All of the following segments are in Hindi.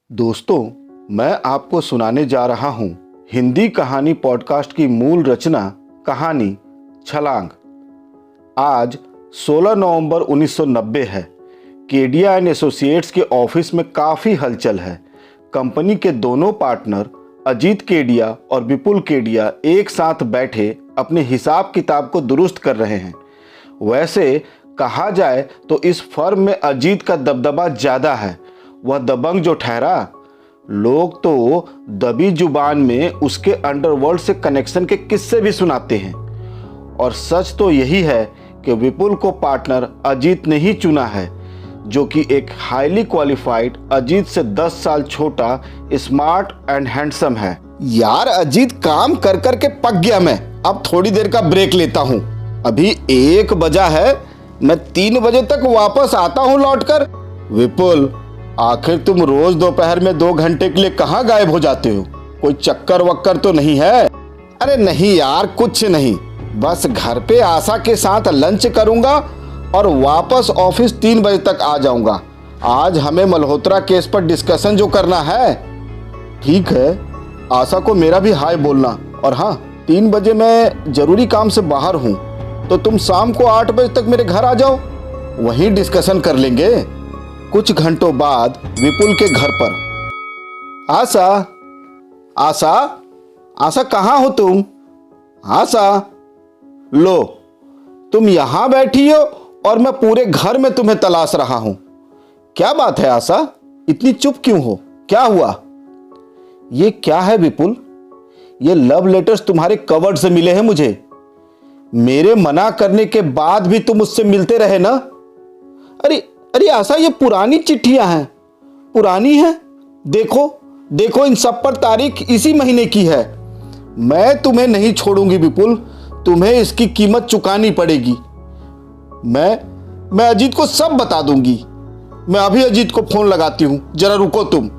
दोस्तों, मैं आपको सुनाने जा रहा हूं हिंदी कहानी पॉडकास्ट की मूल रचना कहानी छलांग। आज 16 नवंबर 1990 है। केडिया एंड एसोसिएट्स के ऑफिस में काफ़ी हलचल है। कंपनी के दोनों पार्टनर अजीत केडिया और विपुल केडिया एक साथ बैठे अपने हिसाब किताब को दुरुस्त कर रहे हैं। वैसे कहा जाए तो इस फर्म में अजीत का दबदबा ज़्यादा है। वह दबंग जो ठहरा, लोग तो दबी जुबान में उसके अंडरवर्ल्ड से कनेक्शन के किस्से भी सुनाते हैं। और सच तो यही है कि विपुल को पार्टनर अजीत ने ही चुना है, जो कि एक हाईली क्वालिफाइड, अजीत से 10 साल छोटा, स्मार्ट एंड हैंडसम है। यार अजीत, काम कर कर के पक गया मैं। अब थोड़ी देर का ब्रेक लेता हूँ। अभी 1 बजा है, मैं 3 बजे तक वापस आता हूँ लौटकर। विपुल, आखिर तुम रोज दोपहर में 2 घंटे के लिए कहाँ गायब हो जाते हो? कोई चक्कर वक्कर तो नहीं है? अरे नहीं यार, कुछ नहीं, बस घर पे आशा के साथ लंच करूंगा और वापस ऑफिस 3 बजे तक आ जाऊंगा। आज हमें मल्होत्रा केस पर डिस्कशन जो करना है। ठीक है, आशा को मेरा भी हाय बोलना। और हाँ, 3 बजे मैं जरूरी काम से बाहर हूँ, तो तुम शाम को 8 बजे तक मेरे घर आ जाओ, वहीं डिस्कशन कर लेंगे। कुछ घंटों बाद विपुल के घर पर। आशा, आशा, आशा, कहाँ हो तुम? आशा, लो, तुम यहां बैठी हो और मैं पूरे घर में तुम्हें तलाश रहा हूं। क्या बात है आशा, इतनी चुप क्यों हो? क्या हुआ? ये क्या है विपुल? ये लव लेटर्स तुम्हारे कवर्ड से मिले हैं मुझे। मेरे मना करने के बाद भी तुम मुझसे मिलते रहे ना? अरे अरे आशा, ये पुरानी चिट्ठियां हैं। पुरानी हैं? देखो देखो, इन सब पर तारीख इसी महीने की है। मैं तुम्हें नहीं छोड़ूंगी विपुल, तुम्हें इसकी कीमत चुकानी पड़ेगी। मैं अजीत को सब बता दूंगी। मैं अभी अजीत को फोन लगाती हूं, जरा रुको तुम।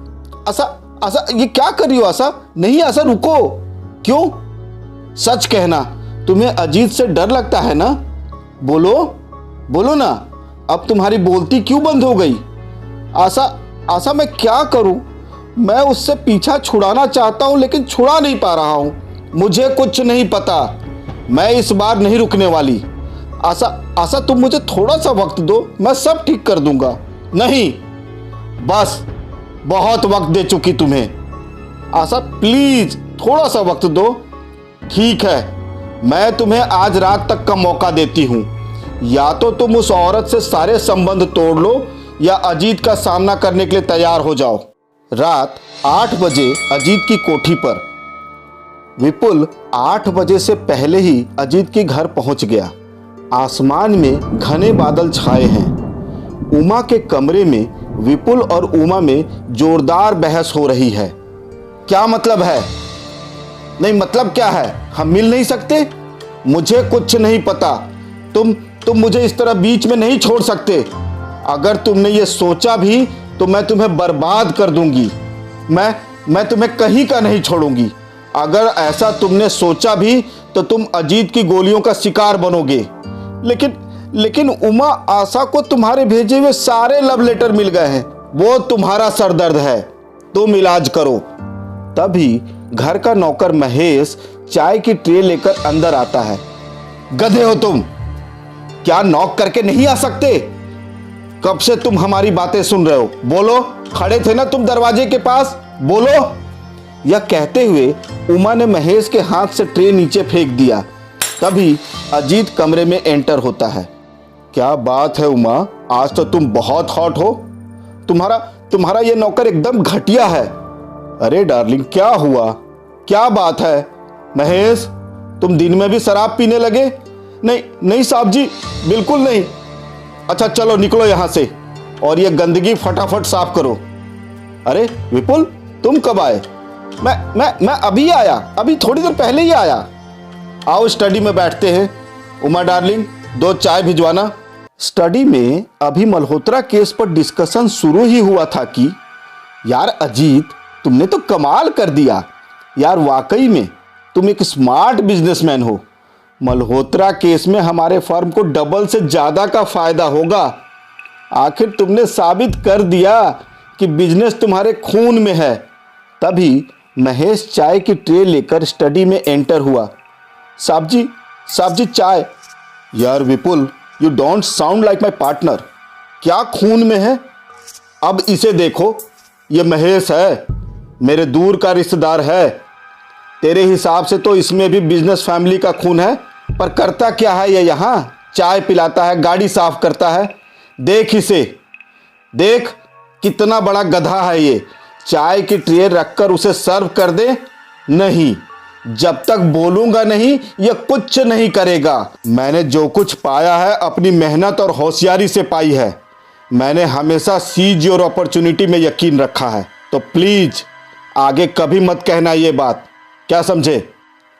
आशा, आशा, ये क्या कर रही हो आशा? नहीं आशा, रुको। क्यों? सच कहना, तुम्हें अजीत से डर लगता है ना? बोलो बोलो ना, अब तुम्हारी बोलती क्यों बंद हो गई? आशा, आशा, मैं क्या करूं? मैं उससे पीछा छुड़ाना चाहता हूं, लेकिन छुड़ा नहीं पा रहा हूं। मुझे कुछ नहीं पता, मैं इस बार नहीं रुकने वाली। आशा, आशा, तुम मुझे थोड़ा सा वक्त दो, मैं सब ठीक कर दूंगा। नहीं, बस बहुत वक्त दे चुकी तुम्हें। आशा, प्लीज थोड़ा सा वक्त दो। ठीक है, मैं तुम्हें आज रात तक का मौका देती हूं। या तो तुम उस औरत से सारे संबंध तोड़ लो, या अजीत का सामना करने के लिए तैयार हो जाओ। रात 8 बजे अजीत की कोठी पर। विपुल 8 बजे से पहले ही अजीत के घर पहुंच गया। आसमान में घने बादल छाए हैं। उमा के कमरे में विपुल और उमा में जोरदार बहस हो रही है। क्या मतलब है? नहीं, मतलब क्या है? हम मिल नहीं सकते? मुझे कुछ नहीं पता। तुम मुझे इस तरह बीच में नहीं छोड़ सकते। अगर तुमने ये सोचा भी तो मैं तुम्हें बर्बाद कर दूंगी। मैं तुम्हें कहीं का नहीं छोड़ूंगी। अगर ऐसा तुमने सोचा भी तो तुम अजीत की गोलियों का शिकार बनोगे। लेकिन उमा, आशा को तुम्हारे भेजे हुए सारे लव लेटर मिल गए हैं। वो तुम्हारा सरदर्द है, तुम इलाज करो। तभी घर का नौकर महेश चाय की ट्रे लेकर अंदर आता है। गधे हो तुम, क्या नॉक करके नहीं आ सकते? कब से तुम हमारी बातें सुन रहे हो? बोलो, खड़े थे ना तुम दरवाजे के पास, बोलो। यह कहते हुए उमा ने महेश के हाथ से ट्रे नीचे फेंक दिया। तभी अजीत कमरे में एंटर होता है। क्या बात है उमा, आज तो तुम बहुत हॉट हो। तुम्हारा यह नौकर एकदम घटिया है। अरे डार्लिंग, क्या हुआ? क्या बात है? महेश, तुम दिन में भी शराब पीने लगे? नहीं साहब जी, बिल्कुल नहीं। अच्छा चलो, निकलो यहां से और ये गंदगी फटाफट साफ करो। अरे विपुल, तुम कब आए? मैं अभी आया, अभी थोड़ी देर पहले ही आया। आओ स्टडी में बैठते हैं। उमा डार्लिंग, 2 चाय भिजवाना। स्टडी में अभी मल्होत्रा केस पर डिस्कशन शुरू ही हुआ था कि यार अजीत, तुमने तो कमाल कर दिया यार। वाकई में तुम एक स्मार्ट बिजनेसमैन हो। मल्होत्रा केस में हमारे फर्म को डबल से ज्यादा का फायदा होगा। आखिर तुमने साबित कर दिया कि बिजनेस तुम्हारे खून में है। तभी महेश चाय की ट्रे लेकर स्टडी में एंटर हुआ। साहब जी चाय। यार Vipul, you don't sound like my partner. क्या खून में है? अब इसे देखो, ये महेश है, मेरे दूर का रिश्तेदार है। तेरे हिसाब से तो इसमें भी बिजनेस फैमिली का खून है, पर करता क्या है ये यहाँ? चाय पिलाता है, गाड़ी साफ करता है। देख इसे, देख कितना बड़ा गधा है ये। चाय की ट्रे रखकर उसे सर्व कर दे। नहीं, जब तक बोलूंगा नहीं ये कुछ नहीं करेगा। मैंने जो कुछ पाया है अपनी मेहनत और होशियारी से पाई है। मैंने हमेशा सीज योर अपॉर्चुनिटी में यकीन रखा है। तो प्लीज आगे कभी मत कहना ये बात, क्या समझे?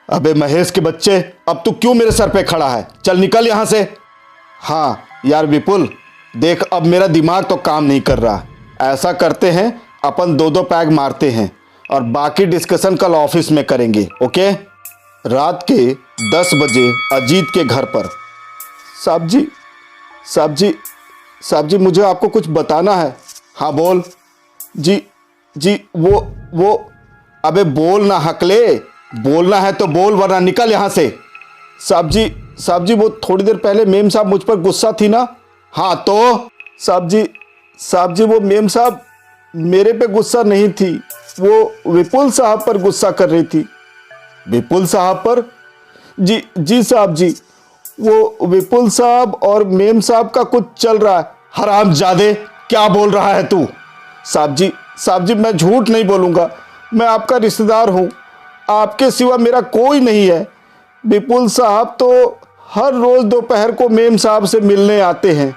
अबे महेश के बच्चे, अब तू क्यों मेरे सर पे खड़ा है? चल निकल यहां से। हाँ यार विपुल, देख अब मेरा दिमाग तो काम नहीं कर रहा। ऐसा करते हैं, अपन 2-2 पैग मारते हैं और बाकी डिस्कशन कल ऑफिस में करेंगे, ओके? रात के 10 बजे अजीत के घर पर। साहब जी मुझे आपको कुछ बताना है। हाँ बोल। जी वो अबे बोल ना हकले, बोलना है तो बोल वरना निकल यहाँ से। साहब जी वो थोड़ी देर पहले मेम साहब मुझ पर गुस्सा थी ना। हाँ तो? साहब जी वो मेम साहब मेरे पे गुस्सा नहीं थी, वो विपुल साहब पर गुस्सा कर रही थी। विपुल साहब पर? जी साहब जी, वो विपुल साहब और मेम साहब का कुछ चल रहा है। हरामजादे, क्या बोल रहा है तू? साहब जी मैं झूठ नहीं बोलूँगा, मैं आपका रिश्तेदार हूँ, आपके सिवा मेरा कोई नहीं है। विपुल साहब तो हर रोज़ दोपहर को मेम साहब से मिलने आते हैं।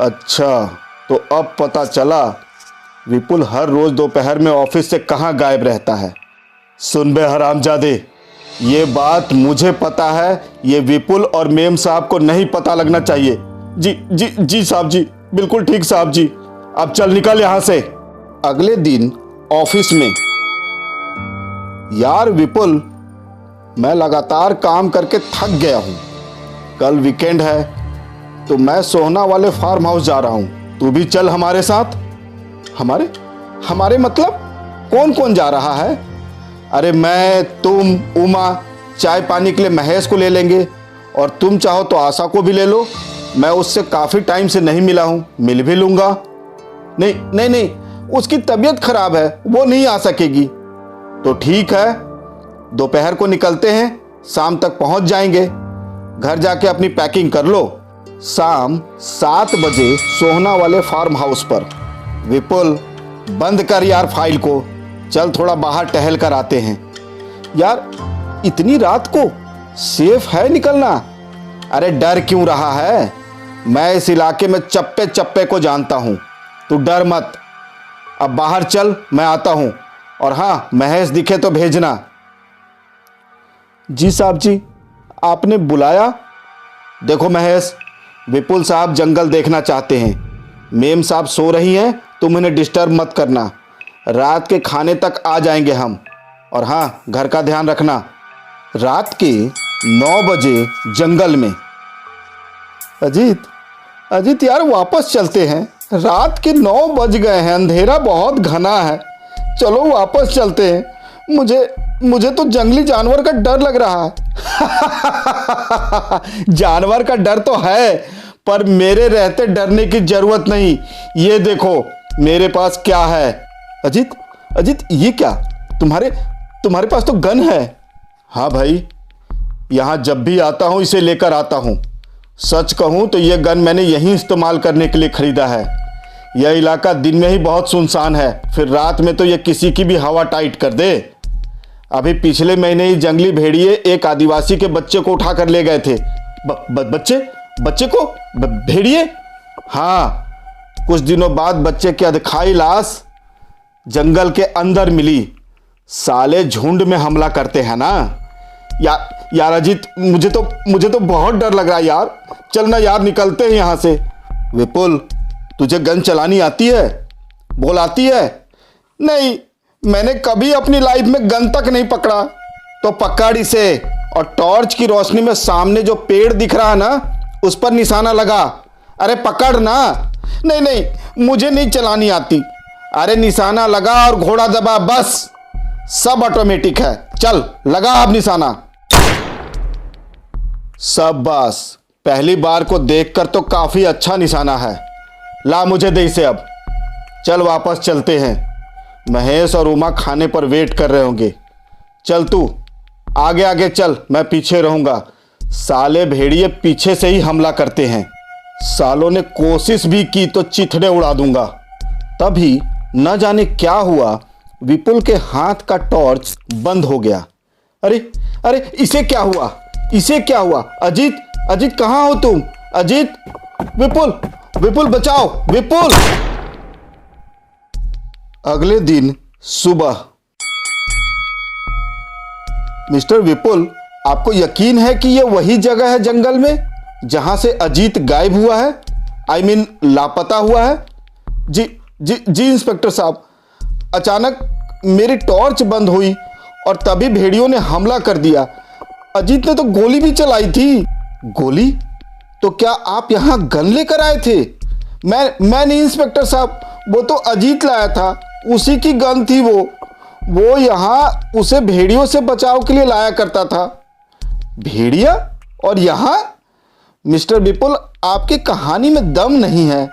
अच्छा, तो अब पता चला विपुल हर रोज़ दोपहर में ऑफिस से कहाँ गायब रहता है। सुन बे हरामजादे, ये बात मुझे पता है, ये विपुल और मेम साहब को नहीं पता लगना चाहिए। जी साहब जी, बिल्कुल ठीक साहब जी। अब चल निकल यहाँ से। अगले दिन ऑफिस में। यार विपुल, मैं लगातार काम करके थक गया हूँ। कल वीकेंड है तो मैं सोहना वाले फार्म हाउस जा रहा हूँ, तू भी चल हमारे साथ। हमारे मतलब कौन कौन जा रहा है? अरे मैं, तुम, उमा, चाय पानी के लिए महेश को ले लेंगे और तुम चाहो तो आशा को भी ले लो। मैं उससे काफ़ी टाइम से नहीं मिला हूँ, मिल भी लूँगा। नहीं, उसकी तबीयत खराब है, वो नहीं आ सकेगी। तो ठीक है, दोपहर को निकलते हैं, शाम तक पहुँच जाएंगे। घर जाके अपनी पैकिंग कर लो। शाम 7 बजे सोहना वाले फार्म हाउस पर। विपुल, बंद कर यार फाइल को, चल थोड़ा बाहर टहल कर आते हैं। यार इतनी रात को सेफ है निकलना? अरे डर क्यों रहा है? मैं इस इलाके में चप्पे चप्पे को जानता हूँ, तू डर मत। अब बाहर चल, मैं आता हूँ। और हाँ, महेश दिखे तो भेजना। जी साहब जी, आपने बुलाया? देखो महेश, विपुल साहब जंगल देखना चाहते हैं। मेम साहब सो रही हैं, तुम उन्हें डिस्टर्ब मत करना। रात के खाने तक आ जाएंगे हम। और हाँ, घर का ध्यान रखना। रात के 9 बजे जंगल में। अजीत यार वापस चलते हैं, रात के 9 बज गए हैं, अंधेरा बहुत घना है, चलो वापस चलते हैं। मुझे तो जंगली जानवर का डर लग रहा है। जानवर का डर तो है, पर मेरे रहते डरने की जरूरत नहीं। ये देखो मेरे पास क्या है। अजीत ये क्या? तुम्हारे पास तो गन है। हाँ भाई, यहाँ जब भी आता हूँ इसे लेकर आता हूँ। सच कहूँ तो ये गन मैंने यहीं इस्तेमाल करने के लिए खरीदा है। यह इलाका दिन में ही बहुत सुनसान है, फिर रात में तो ये किसी की भी हवा टाइट कर दे। अभी पिछले महीने ही जंगली भेड़िए एक आदिवासी के बच्चे को उठा कर ले गए थे। बच्चे को भेड़िए? हाँ, कुछ दिनों बाद बच्चे की अधखाई लाश जंगल के अंदर मिली। साले झुंड में हमला करते हैं ना। यार अजीत, मुझे तो बहुत डर लग रहा है यार। चल ना यार, निकलते हैं यहाँ से। विपुल, तुझे गन चलानी आती है? बोल आती है? नहीं, मैंने कभी अपनी लाइफ में गन तक नहीं पकड़ा। तो पकड़ इसे और टॉर्च की रोशनी में सामने जो पेड़ दिख रहा है ना, उस पर निशाना लगा। अरे पकड़ ना। नहीं, मुझे नहीं चलानी आती। अरे निशाना लगा और घोड़ा दबा, बस सब ऑटोमेटिक है। चल लगा अब निशाना। सब बस, पहली बार को देखकर तो काफी अच्छा निशाना है। ला मुझे दे इसे अब। चल वापस चलते हैं, महेश और उमा खाने पर वेट कर रहे होंगे। चल तू आगे आगे चल, मैं पीछे रहूंगा। साले भेड़िए पीछे से ही हमला करते हैं। सालों ने कोशिश भी की तो चिथड़े उड़ा दूंगा। तभी न जाने क्या हुआ, विपुल के हाथ का टॉर्च बंद हो गया। अरे अरे इसे क्या हुआ, इसे क्या हुआ? अजीत, अजीत कहाँ हो तुम? अजीत, विपुल, विपुल बचाओ, विपुल। अगले दिन सुबह। मिस्टर विपुल, आपको यकीन है कि यह वही जगह है जंगल में जहां से अजीत गायब हुआ है? आई मीन लापता हुआ है? जी जी जी इंस्पेक्टर साहब, अचानक मेरी टॉर्च बंद हुई और तभी भेड़ियों ने हमला कर दिया। अजीत ने तो गोली भी चलाई थी। गोली? तो क्या आप यहां गन लेकर आए थे? मैं नहीं इंस्पेक्टर साहब, वो तो अजीत लाया था, उसी की गन थी वो यहां उसे भेड़ियों से बचाव के लिए लाया करता था। भेड़िया? और यहां? मिस्टर विपुल, आपकी कहानी में दम नहीं है।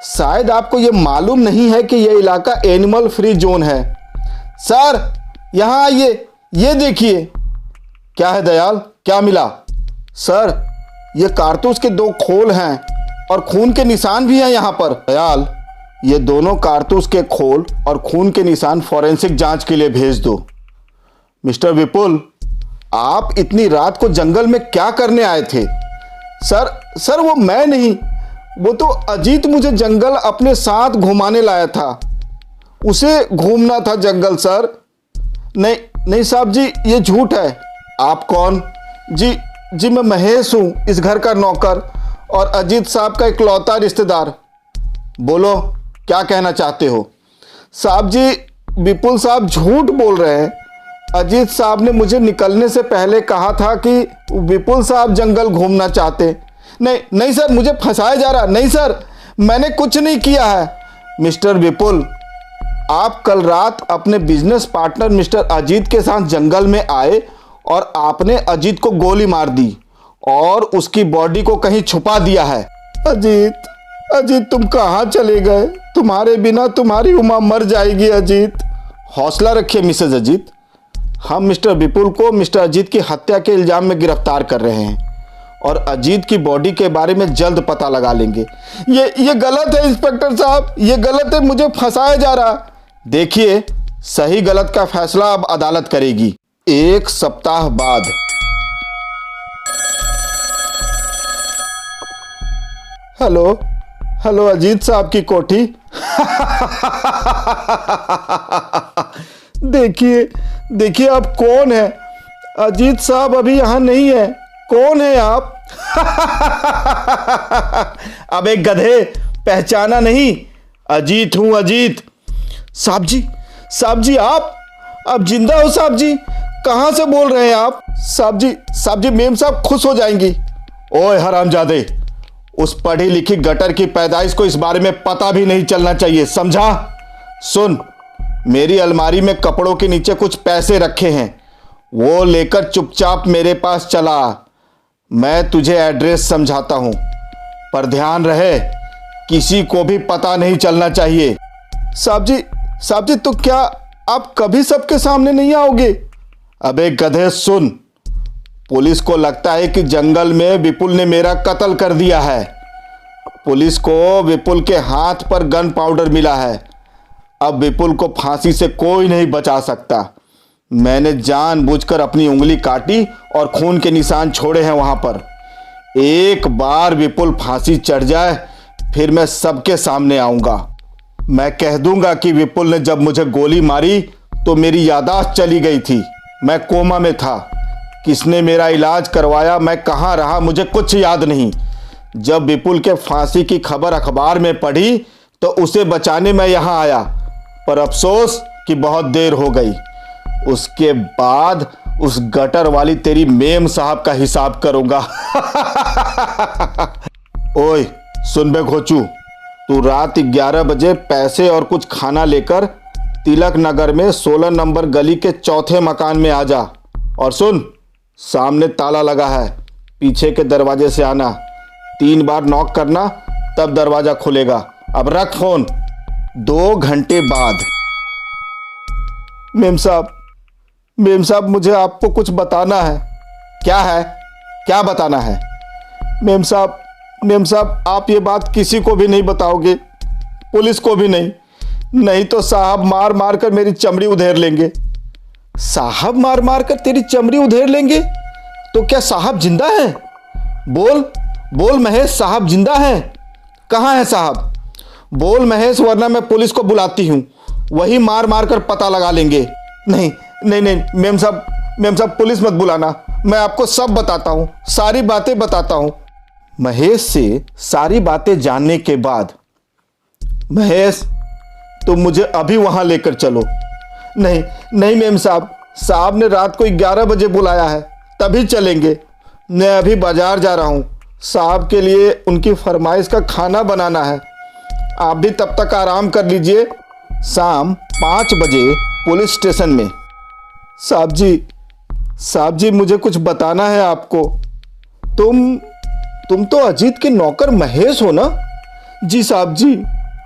शायद आपको यह मालूम नहीं है कि यह इलाका एनिमल फ्री जोन है। सर यहां आइए, ये देखिए। क्या है दयाल, क्या मिला? सर ये कारतूस के 2 खोल हैं और खून के निशान भी हैं यहाँ पर। दयाल, ये दोनों कारतूस के खोल और खून के निशान फॉरेंसिक जांच के लिए भेज दो। मिस्टर विपुल, आप इतनी रात को जंगल में क्या करने आए थे? सर वो मैं नहीं, वो तो अजीत मुझे जंगल अपने साथ घुमाने लाया था। उसे घूमना था जंगल सर। नहीं साहब जी, ये झूठ है। आप कौन? जी मैं महेश हूँ, इस घर का नौकर और अजीत साहब का इकलौता रिश्तेदार। बोलो क्या कहना चाहते हो? साहब जी, विपुल साहब झूठ बोल रहे हैं। अजीत साहब ने मुझे निकलने से पहले कहा था कि विपुल साहब जंगल घूमना चाहते। नहीं सर, मुझे फंसाया जा रहा। नहीं सर, मैंने कुछ नहीं किया है। मिस्टर विपुल, आप कल रात अपने बिजनेस पार्टनर मिस्टर अजीत के साथ जंगल में आए और आपने अजीत को गोली मार दी और उसकी बॉडी को कहीं छुपा दिया है। अजीत तुम कहाँ चले गए? तुम्हारे बिना तुम्हारी उमा मर जाएगी। अजीत, हौसला रखिए मिसेज अजीत। हम मिस्टर विपुल को मिस्टर अजीत की हत्या के इल्जाम में गिरफ्तार कर रहे हैं और अजीत की बॉडी के बारे में जल्द पता लगा लेंगे। ये गलत है इंस्पेक्टर साहब, ये गलत है, मुझे फंसाया जा रहा। देखिए, सही गलत का फैसला अब अदालत करेगी। 1 सप्ताह बाद। हेलो अजीत साहब की कोठी। देखिए आप कौन है? अजीत साहब अभी यहां नहीं है। कौन है आप? अब एक गधे, पहचाना नहीं? अजीत हूं, अजीत। साहब जी आप जिंदा हो? साहब जी कहां से बोल रहे हैं आप? साहब जी मेम साहब खुश हो जाएंगी। ओए हरामजादे, उस पढ़ी लिखी गटर की पैदाइश को इस बारे में पता भी नहीं चलना चाहिए, समझा? सुन, मेरी अलमारी में कपड़ों के नीचे कुछ पैसे रखे हैं, वो लेकर चुपचाप मेरे पास चला। मैं तुझे एड्रेस समझाता हूं, पर ध्यान रहे किसी को भी पता नहीं चलना चाहिए। साहब जी तो क्या आप कभी सबके सामने नहीं आओगे? अबे गधे सुन, पुलिस को लगता है कि जंगल में विपुल ने मेरा कत्ल कर दिया है। पुलिस को विपुल के हाथ पर गन पाउडर मिला है। अब विपुल को फांसी से कोई नहीं बचा सकता। मैंने जानबूझकर अपनी उंगली काटी और खून के निशान छोड़े हैं वहां पर। एक बार विपुल फांसी चढ़ जाए फिर मैं सबके सामने आऊंगा। मैं कह दूंगा कि विपुल ने जब मुझे गोली मारी तो मेरी याददाश्त चली गई थी, मैं कोमा में था। किसने मेरा इलाज करवाया, मैं कहाँ रहा, मुझे कुछ याद नहीं। जब विपुल के फांसी की खबर अखबार में पढ़ी तो उसे बचाने मैं यहाँ आया, पर अफसोस कि बहुत देर हो गई। उसके बाद उस गटर वाली तेरी मेम साहब का हिसाब करूंगा। ओए सुन बे घोचू, तू रात 11 बजे पैसे और कुछ खाना लेकर तिलक नगर में 16 नंबर गली के चौथे मकान में आ जा। और सुन, सामने ताला लगा है, पीछे के दरवाजे से आना, 3 बार नॉक करना, तब दरवाजा खुलेगा। अब रख फोन। 2 घंटे बाद। मेम साहब मुझे आपको कुछ बताना है। क्या है? क्या बताना है? मेम साहब आप ये बात किसी को भी नहीं बताओगे, पुलिस को भी नहीं, नहीं तो साहब मार मार कर मेरी चमड़ी उधेड़ लेंगे। साहब मार मार कर तेरी चमड़ी उधेड़ लेंगे? तो क्या साहब जिंदा हैं? बोल महेश, साहब जिंदा हैं? कहाँ है साहब? बोल महेश, वरना मैं पुलिस को बुलाती हूँ, वही मार मार कर पता लगा लेंगे। नहीं मेम साहब पुलिस मत बुलाना, मैं आपको सब बताता हूँ, सारी बातें बताता हूँ। महेश से सारी बातें जानने के बाद, महेश तुम मुझे अभी वहां लेकर चलो। नहीं मेम साहब ने रात को 11 बजे बुलाया है, तभी चलेंगे। मैं अभी बाजार जा रहा हूं, साहब के लिए उनकी फरमाइश का खाना बनाना है। आप भी तब तक आराम कर लीजिए। शाम 5 बजे पुलिस स्टेशन में। साहब जी मुझे कुछ बताना है आपको। तुम तो अजीत के नौकर महेश हो ना? जी साहब जी।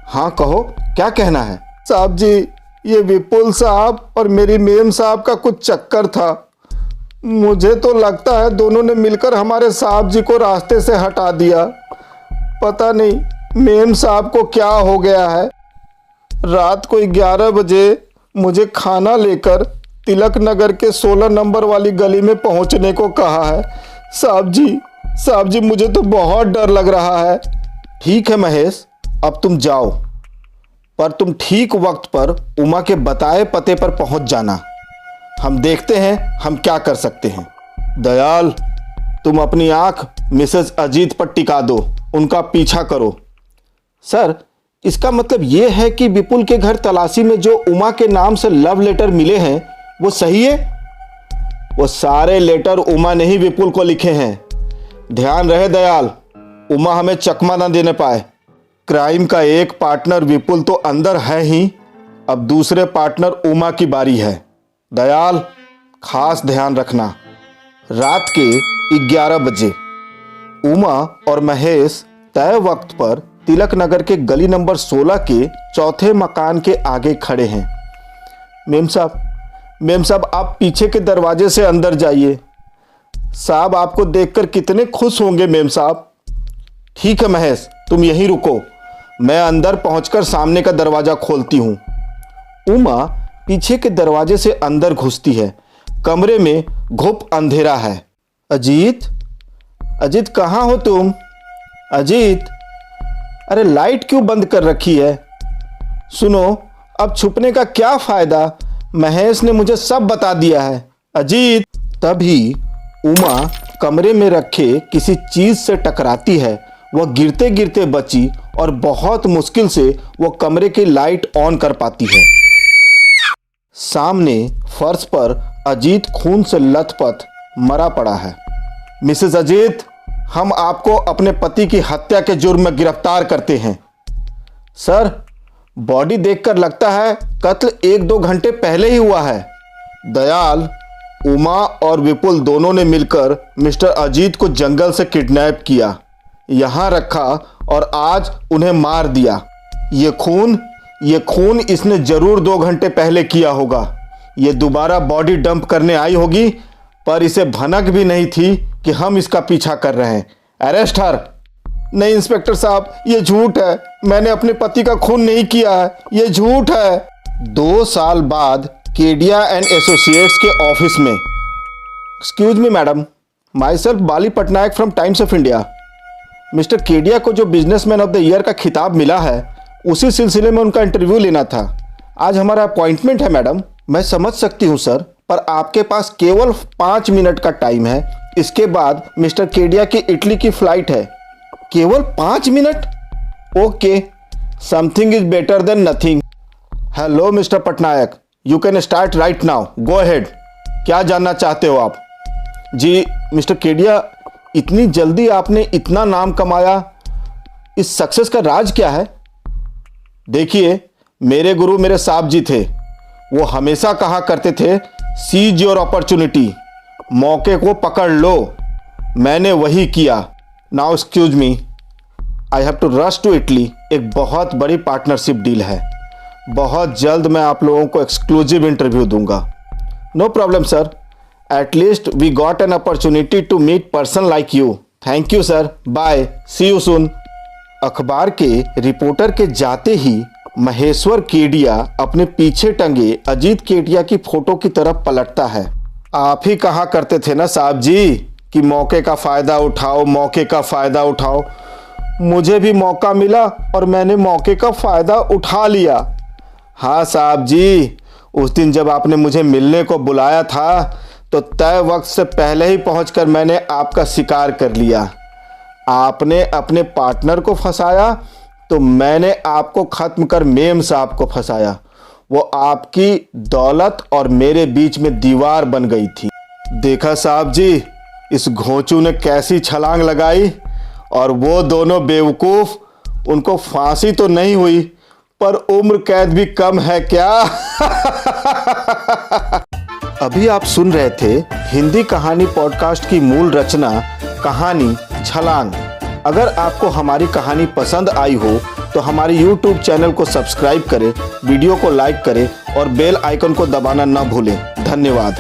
हाँ कहो, क्या कहना है? साहब जी, ये विपुल साहब और मेरी मेम साहब का कुछ चक्कर था। मुझे तो लगता है दोनों ने मिलकर हमारे साहब जी को रास्ते से हटा दिया। पता नहीं मेम साहब को क्या हो गया है। रात को 11 बजे मुझे खाना लेकर तिलक नगर के 16 नंबर वाली गली में पहुंचने को कहा है। साहब जी मुझे तो बहुत डर लग रहा है। ठीक है महेश, अब तुम जाओ, पर तुम ठीक वक्त पर उमा के बताए पते पर पहुंच जाना। हम देखते हैं हम क्या कर सकते हैं। दयाल, तुम अपनी आंख मिसेस अजीत पर टिका दो, उनका पीछा करो। सर, इसका मतलब यह है कि विपुल के घर तलाशी में जो उमा के नाम से लव लेटर मिले हैं वो सही है? वो सारे लेटर उमा ने ही विपुल को लिखे हैं। ध्यान रहे दयाल, उमा हमें चकमा ना देने पाए। क्राइम का एक पार्टनर विपुल तो अंदर है ही, अब दूसरे पार्टनर उमा की बारी है। दयाल, खास ध्यान रखना। रात के 11 बजे उमा और महेश तय वक्त पर तिलक नगर के गली नंबर 16 के चौथे मकान के आगे खड़े हैं। मेम साहब आप पीछे के दरवाजे से अंदर जाइए। साहब आपको देखकर कितने खुश होंगे मेम साहब। ठीक है महेश, तुम यहीं रुको, मैं अंदर पहुंचकर सामने का दरवाजा खोलती हूं। उमा पीछे के दरवाजे से अंदर घुसती है। कमरे में घुप अंधेरा है। अजीत कहाँ हो तुम? अजीत, अरे लाइट क्यों बंद कर रखी है? सुनो, अब छुपने का क्या फायदा, महेश ने मुझे सब बता दिया है। अजीत। तभी उमा कमरे में रखे किसी चीज से टकराती है। वह गिरते गिरते बची और बहुत मुश्किल से वह कमरे की लाइट ऑन कर पाती है। सामने फर्श पर अजीत खून से लथपथ मरा पड़ा है। मिसेस अजीत, हम आपको अपने पति की हत्या के जुर्म में गिरफ्तार करते हैं। सर, बॉडी देखकर लगता है कत्ल 1-2 घंटे पहले ही हुआ है। दयाल, उमा और विपुल दोनों ने मिलकर मिस्टर अजीत को जंगल से किडनैप किया, यहाँ रखा और आज उन्हें मार दिया। ये खून इसने जरूर 2 घंटे पहले किया होगा। ये दोबारा बॉडी डंप करने आई होगी, पर इसे भनक भी नहीं थी कि हम इसका पीछा कर रहे हैं। अरेस्ट हर। नहीं इंस्पेक्टर साहब, ये झूठ है, मैंने अपने पति का खून नहीं किया है, ये झूठ है। 2 साल बाद केडिया एंड एसोसिएट्स के ऑफिस में। Excuse me madam, my self Bali Patnaik from times of India. Mister Kedia को जो बिजनेसमैन ऑफ द ईयर का खिताब मिला है, उसी सिलसिले में उनका इंटरव्यू लेना था। आज हमारा अपॉइंटमेंट है मैडम। मैं समझ सकती हूँ सर, पर आपके पास केवल 5 मिनट का टाइम है। इसके बाद मिस्टर केडिया की इटली की फ्लाइट है। केवल 5 minute? Okay, something is better than nothing. Hello mister Patnaik, you can start right now, go ahead. क्या जानना चाहते हो आप? जी मिस्टर केडिया, इतनी जल्दी आपने इतना नाम कमाया, इस सक्सेस का राज क्या है? देखिए, मेरे गुरु मेरे साहब जी थे। वो हमेशा कहा करते थे, सीज योर अपॉर्चुनिटी, मौके को पकड़ लो। मैंने वही किया। Now excuse me, I have to rush to Italy. एक बहुत बड़ी पार्टनरशिप डील है। बहुत जल्द मैं आप लोगों को एक्सक्लूसिव इंटरव्यू दूंगा। No problem sir, at least we got an opportunity to meet person like you. Thank you sir, bye, see you soon. अखबार के रिपोर्टर के जाते ही महेश्वर केडिया अपने पीछे टंगे अजीत केडिया की फोटो की तरफ पलटता है। आप ही कहा करते थे ना साहब जी कि मौके का फ़ायदा उठाओ, मौके का फ़ायदा उठाओ। मुझे भी मौका मिला और मैंने मौके का फ़ायदा उठा लिया। हाँ साहब जी, उस दिन जब आपने मुझे मिलने को बुलाया था तो तय वक्त से पहले ही पहुंचकर मैंने आपका शिकार कर लिया। आपने अपने पार्टनर को फंसाया तो मैंने आपको ख़त्म कर मेम साहब को फंसाया। वो आपकी दौलत और मेरे बीच में दीवार बन गई थी। देखा साहब जी, इस घोंचू ने कैसी छलांग लगाई, और वो दोनों बेवकूफ़, उनको फांसी तो नहीं हुई पर उम्र कैद भी कम है क्या। अभी आप सुन रहे थे हिंदी कहानी पॉडकास्ट की मूल रचना कहानी छलांग। अगर आपको हमारी कहानी पसंद आई हो तो हमारे YouTube चैनल को सब्सक्राइब करें, वीडियो को लाइक करें और बेल आइकन को दबाना न भूलें। धन्यवाद।